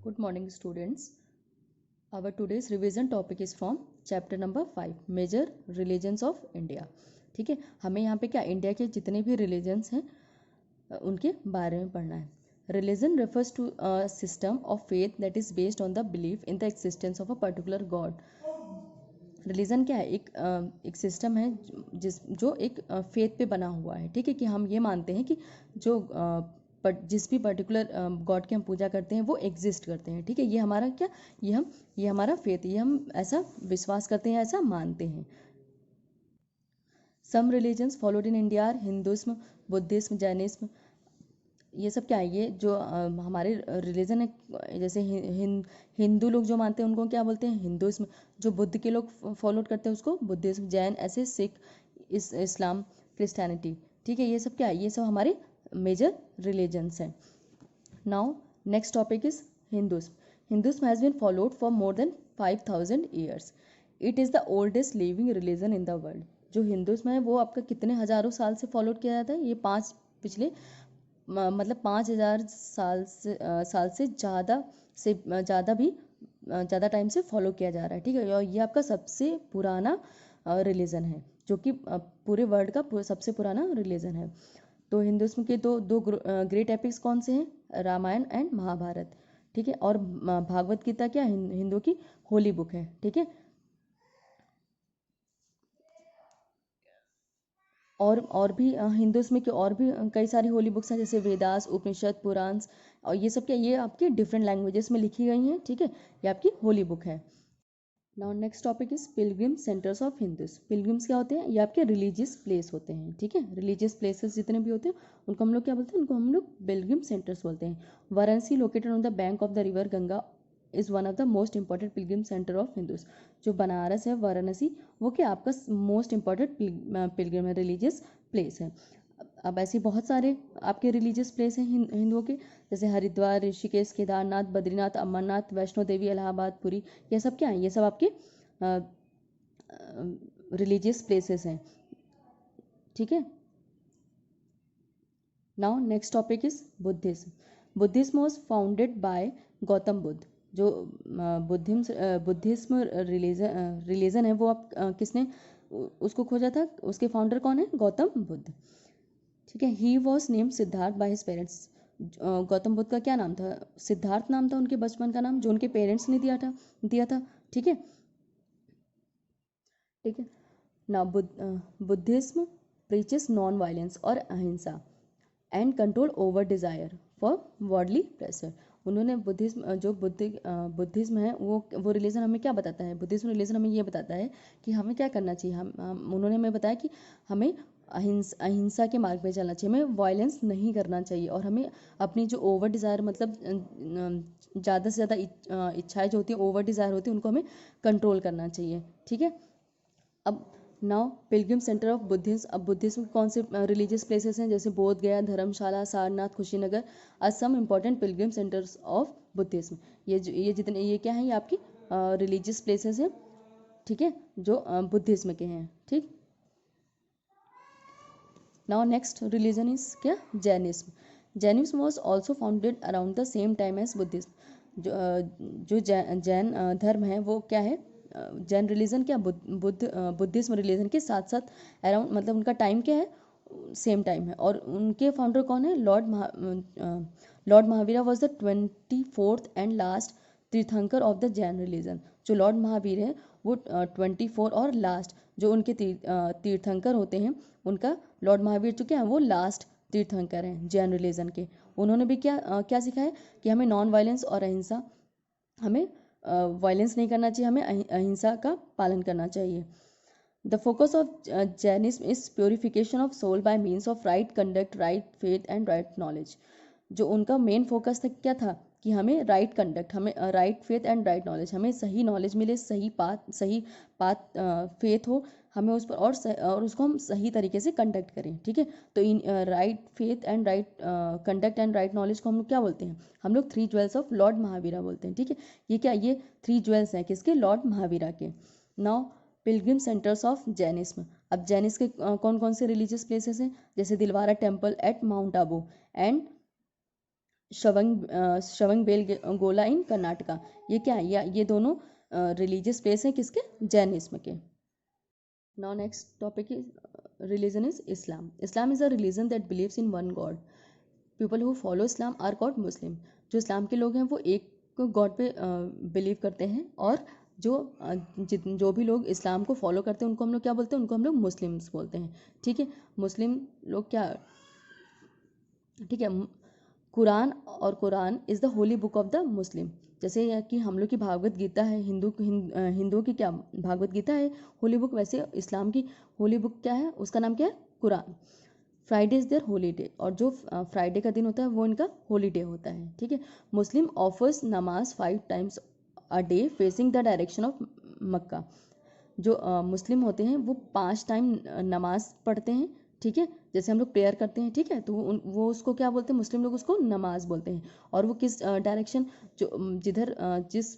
Good morning, students. Our today's revision topic is from chapter number 5, Major Religions of India. ठीक है, हमें यहाँ पे क्या इंडिया के जितने भी रिलीजन्स हैं उनके बारे में पढ़ना है. Religion refers to a system of faith that is based on the belief in the existence of a particular God. Religion क्या है? एक सिस्टम है जो एक फेथ पे बना हुआ है. ठीक है, कि हम ये मानते हैं कि जो जिस भी पर्टिकुलर गॉड की हम पूजा करते हैं वो एग्जिस्ट करते हैं. ठीक है, ये हमारा क्या, ये हमारा फेथ, ये हम ऐसा विश्वास करते हैं, ऐसा मानते हैं. Some religions followed in India are Hinduism, Buddhism, Jainism. ये सब क्या है? ये जो हमारे रिलीजन है, जैसे हिंदू लोग जो मानते हैं उनको क्या बोलते हैं? हिंदुइज्म. जो बुद्ध के लोग फॉलो करते हैं उसको बुद्धिज्म, जैन, ऐसे सिख, इस्लाम, क्रिश्चियनिटी. ठीक है, ये सब क्या है? ये सब हमारे मेजर रिलीजन्स हैं. Now next topic is Hinduism. Hinduism has been followed for more than 5000 years. It is the oldest living religion in the world. जो हिंदुइज्म है वो आपका कितने हज़ारों साल से फॉलो किया जाता है? ये पिछले मतलब 5000 साल से ज़्यादा भी ज़्यादा टाइम से फॉलो किया जा रहा है. ठीक है, और ये आपका सबसे पुराना रिलीजन है, जो कि पूरे वर्ल्ड का सबसे पुराना रिलीजन है. तो हिंदुइज्म के दो ग्रेट एपिक्स कौन से हैं? रामायण एंड महाभारत. ठीक है, और भागवत गीता क्या हिंदू की होली बुक है. ठीक है, और भी हिंदुइज्म के और भी कई सारी होली बुक्स हैं, जैसे वेदास, उपनिषद, पुराण, और ये सब क्या, ये आपके डिफरेंट लैंग्वेजेस में लिखी गई हैं. ठीक है, ये आपकी होली बुक है. Now next topic is Pilgrim centres of Hindus. Pilgrims क्या होते हैं? ये आपके रिलीजियस प्लेस होते हैं. ठीक है, रिलीजियस प्लेसेस जितने भी होते हैं उनको हम लोग क्या बोलते हैं? उनको हम लोग पिलग्रिम सेंटर्स बोलते हैं. Varanasi located on the bank of the river Ganga is one of the most important Pilgrim centre of Hindus. जो बनारस है, वाराणसी, वो क्या आपका मोस्ट इंपॉर्टेंट पिलग्रिम है, रिलीजियस प्लेस है. अब ऐसे बहुत सारे आपके रिलीजियस प्लेस हैं हिंदुओं के, जैसे हरिद्वार, ऋषिकेश, केदारनाथ, बद्रीनाथ, अमरनाथ, वैष्णो देवी, इलाहाबाद, पुरी. ये सब क्या है? ये सब आपके रिलीजियस प्लेसेस हैं. ठीक है. Now next topic is Buddhism. Buddhism was founded bye Gautam Buddha. जो बुद्धिज्म रिलीजन है वो आप किसने उसको खोजा था? उसके फाउंडर कौन है? गौतम बुद्ध. ठीक है, he was name Siddharth by his parents. Gautam Buddha का क्या नाम था? सिद्धार्थ नाम था उनके बचपन का नाम, जो उनके पेरेंट्स ने दिया था. ठीक है. ठीक है. ना बुद्धिज्म प्रीचेस नॉन वायलेंस और अहिंसा and control over desire for worldly pleasure. उन्होंने बुद्धिज्म है वो रिलीजन हमें क्या बताता है? बुद्धिज्म रिलीजन हमें ये बताता है कि हमें क्या करना चाहिए. उन्होंने हमें बताया कि हमें अहिंसा के मार्ग पे चलना चाहिए, हमें वायलेंस नहीं करना चाहिए, और हमें अपनी जो ओवर डिज़ायर, मतलब ज़्यादा से ज़्यादा इच्छाएं जो होती हैं, ओवर डिज़ायर होती है, उनको हमें कंट्रोल करना चाहिए. ठीक है. अब now pilgrim centre of Buddhism. अब बुद्धिज्म के कौन से रिलीजियस प्लेसेस हैं? जैसे Bodh Gaya, Dharamshala, Sarnath, Kushinagar are some important pilgrim centres of Buddhism. ये जितने, ये क्या हैं? ये आपकी रिलीजियस प्लेसेस हैं. ठीक है, जो बुद्धिज्म के हैं. ठीक. नाउ नेक्स्ट रिलीजन इज क्या? Jainism. Jainism was also founded around the same time as Buddhism. जो जैन धर्म है वो क्या है? जैन रिलीजन क्या बुद्धिज्म रिलीजन के साथ साथ अराउंड, मतलब उनका टाइम क्या है? सेम टाइम है. और उनके फाउंडर कौन है? Lord Mahavira was the 24th and last तीर्थंकर ऑफ द जैन रिलीजन. जो लॉर्ड महावीर है वो 24 और लास्ट जो उनके तीर्थंकर होते हैं, उनका लॉर्ड महावीर जो क्या है वो लास्ट तीर्थंकर हैं जैन रिलीजन के. उन्होंने भी क्या सिखाया? कि हमें नॉन वायलेंस और अहिंसा, हमें वायलेंस नहीं करना चाहिए, हमें अहिंसा का पालन करना चाहिए. The focus of Jainism is purification of soul by means of right conduct, right faith and right knowledge. जो उनका मेन फोकस था क्या था? कि हमें राइट कंडक्ट, हमें right faith and right knowledge, हमें सही नॉलेज मिले, सही पाथ फेथ हो हमें उस पर, और उसको हम सही तरीके से कंडक्ट करें. ठीक है. तो in right faith and right conduct and right knowledge को हम लोग क्या बोलते हैं? हम लोग 3 ज्वेल्स ऑफ लॉर्ड महावीरा बोलते हैं. ठीक है. ये क्या? ये 3 ज्वेल्स हैं किसके? लॉर्ड महावीरा के. Now pilgrim centres of Jainism. अब जैनिस के कौन कौन से रिलीजियस प्लेसेस हैं? जैसे Dilwara temple at mount Abu and Shravana Belagola in Karnataka. ये क्या है? ये दोनों रिलीजियस प्लेस हैं किसके? जैनिज्म के। Now next topic is religion is Islam. Islam is a religion that believes in one God. People who follow Islam are called Muslim. जो Islam के लोग हैं वो एक गॉड पे बिलीव करते हैं, और जो भी लोग इस्लाम को फॉलो करते हैं उनको हम लोग क्या बोलते हैं? उनको हम लोग मुस्लिम्स बोलते हैं। ठीक है, मुस्लिम लोग क्या, ठीक है, कुरान, और Quran is the Holi book of the Muslim. जैसे कि हम लोग की भागवत गीता है, हिंदुओं की क्या भागवत गीता है होली बुक, वैसे इस्लाम की होली बुक क्या है? उसका नाम क्या है? कुरान। Friday is their holy day, और जो फ्राइडे का दिन होता है वो इनका होली डे होता है। ठीक है, मुस्लिम offers namaz 5 times a day facing the direction of Mecca. जो मुस्लिम होते हैं वो 5 टाइम नमाज पढ़ते हैं। ठीक है, जैसे हम लोग प्रेयर करते हैं, ठीक है, तो वो उसको क्या बोलते हैं? मुस्लिम लोग उसको नमाज बोलते हैं। और वो किस डायरेक्शन, जो जिधर जिस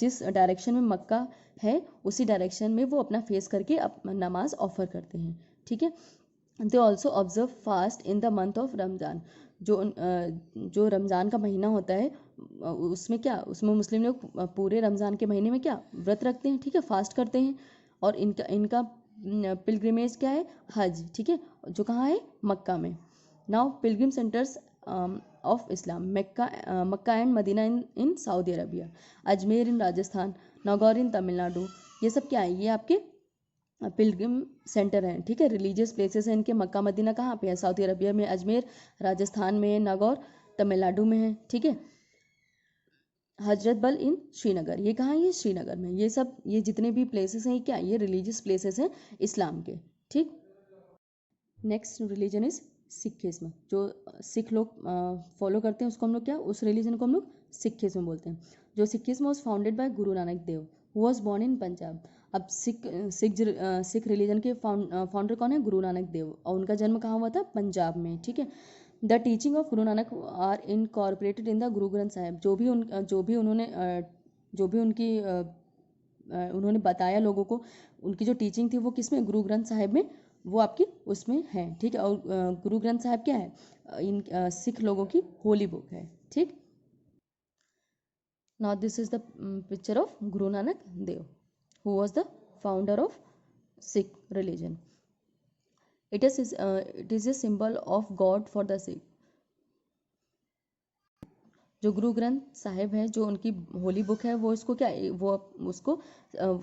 जिस डायरेक्शन में मक्का है उसी डायरेक्शन में वो अपना फेस करके नमाज ऑफर करते हैं। ठीक है, they also observe fast in the month of Ramzan. जो रमज़ान का महीना होता है उसमें क्या, उसमें मुस्लिम लोग पूरे रमज़ान के महीने में क्या व्रत रखते हैं, ठीक है, फास्ट करते हैं। और इनका इनका पिलग्रिमेज क्या है? हज। ठीक है, जो कहाँ है? मक्का में। Now pilgrim centres of Islam, Mecca and Medina in Saudi Arabia, Ajmer in Rajasthan, Nagore in Tamil Nadu. ये सब क्या है? ये आपके पिलग्रिम सेंटर हैं। ठीक है, रिलीजियस प्लेसेस हैं इनके। मक्का मदीना कहाँ पे है? सऊदी अरबिया में, अजमेर राजस्थान में है, नागौर तमिलनाडु में है। ठीक है, हजरत बल इन श्रीनगर, ये कहाँ है? ये श्रीनगर में। ये सब, ये जितने भी प्लेसेस हैं ये क्या, ये रिलीजियस प्लेसेस हैं इस्लाम के। ठीक, नेक्स्ट रिलीजन इज सिखिज्म। जो सिख लोग फॉलो करते हैं उसको हम लोग क्या, उस रिलीजन को हम लोग सिखिज्म बोलते हैं। जो Sikhism was founded by Guru Nanak Dev, who was born in Punjab. अब सिख रिलीजन के फाउंडर कौन है? गुरु नानक देव, और उनका जन्म कहाँ हुआ था? पंजाब में। ठीक है, the teaching of Guru Nanak are incorporated in the Guru Granth Sahib. जो भी उनकी उन्होंने बताया लोगों को, उनकी जो टीचिंग थी वो किस में? गुरु ग्रंथ साहिब में, वो आपकी उसमें है। ठीक है, और गुरु ग्रंथ साहिब क्या है? इन सिख लोगों की होली बुक है। ठीक, now this is the picture of Guru Nanak Dev, who was the founder of Sikh religion. It is a symbol of God for the Sikh. जो गुरु ग्रंथ साहिब है, जो उनकी होली बुक है, वो इसको क्या, वो उसको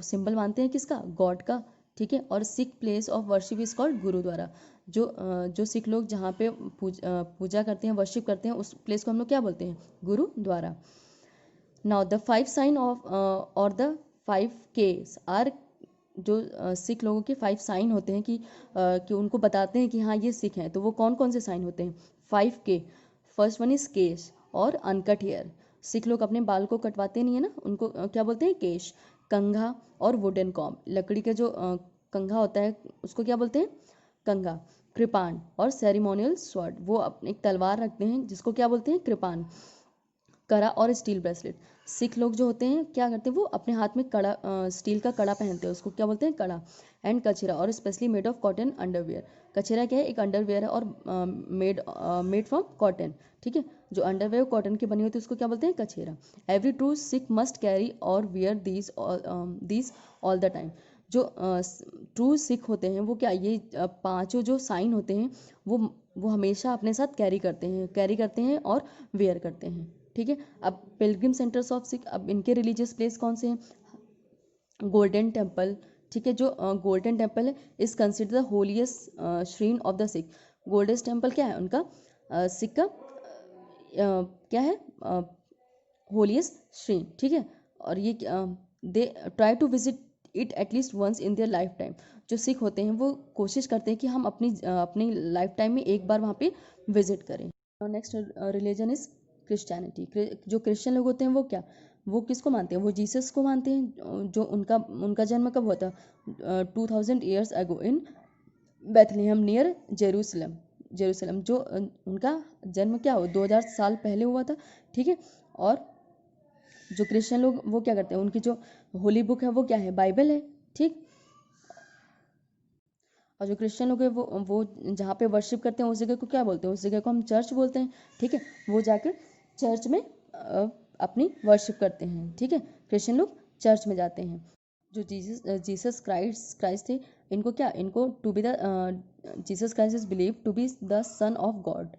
सिंबल मानते हैं किसका? गॉड का। ठीक है, और Sikh place of worship is called gurdwara. जो सिख लोग जहाँ पे पूजा करते हैं, वर्शिप करते हैं, उस प्लेस को हम लोग क्या बोलते हैं? Gurdwara. Now the 5 sign of और द 5 केस आर, जो सिख लोगों के 5 साइन होते हैं कि उनको बताते हैं कि हाँ ये सिख हैं, तो वो कौन कौन से साइन होते हैं? 5 के। फर्स्ट वन इज केश और अनकट हेयर। सिख लोग अपने बाल को कटवाते नहीं है ना, उनको क्या बोलते हैं? केश। कंघा और वुडन कॉम्ब, लकड़ी का जो कंघा होता है उसको क्या बोलते हैं? कंघा। कृपान और सेरेमोनियल स्वॉर्ड, वो अपने एक तलवार रखते हैं जिसको क्या बोलते हैं? कृपान। कड़ा और स्टील ब्रेसलेट, सिख लोग जो होते हैं क्या करते हैं? वो अपने हाथ में कड़ा, स्टील का कड़ा पहनते हैं, उसको क्या बोलते हैं? कड़ा। एंड कचेरा और specially made of cotton underwear. Kachera क्या है? एक अंडरवेयर है, और मेड फ्रॉम कॉटन। ठीक है, जो अंडरवेयर कॉटन की बनी होती है उसको क्या बोलते हैं? Kachera. Every true Sikh must carry और wear these all the time. जो ट्रू सिख होते हैं वो क्या, ये पांचों जो साइन होते हैं वो हमेशा अपने साथ कैरी करते हैं और वेयर करते हैं। ठीक है, अब पिलग्रिम सेंटर्स ऑफ सिख, अब इनके रिलीजियस प्लेस कौन से हैं? Golden temple. ठीक है, जो गोल्डन टेम्पल है is considered the holiest shrine of the Sikh. Golden temple क्या है उनका? सिख का क्या है? Holiest shrine. ठीक है, और ये they try to visit it at least once in their life time. जो सिख होते हैं वो कोशिश करते हैं कि हम अपनी लाइफ टाइम में एक बार वहाँ पे विजिट करें। Next religion is Christianity. जो क्रिश्चियन लोग होते हैं वो क्या, वो किसको मानते हैं? वो जीसस को मानते हैं। जो उनका जन्म कब हुआ था? 2000 ईयर्स अगो इन बेथलेहम नियर जेरूसलम। जो उनका जन्म क्या हुआ? 2000 साल पहले हुआ था। ठीक है, और जो क्रिश्चियन लोग वो क्या करते हैं? उनकी जो होली बुक है वो क्या है? बाइबल है। ठीक, और जो क्रिश्चियन लोग हैं वो जहाँ पे वर्शिप करते हैं उस जगह को क्या बोलते हैं, उस जगह को हम चर्च बोलते हैं, ठीक है। वो जाकर चर्च में अपनी वर्शिप करते हैं, ठीक है। क्रिश्चियन लोग चर्च में जाते हैं। जो जीसस क्राइस्ट थे, इनको क्या, इनको to be the Jesus Christ is believe to be the son of God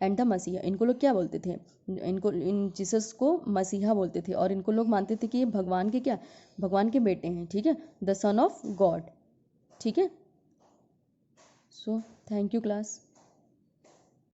and the मसीहा। इनको लोग क्या बोलते थे, इन जीसस को मसीहा बोलते थे, और इनको लोग मानते थे कि ये भगवान के क्या, भगवान के बेटे हैं, ठीक है, द सन ऑफ गॉड, ठीक है। So thank you class.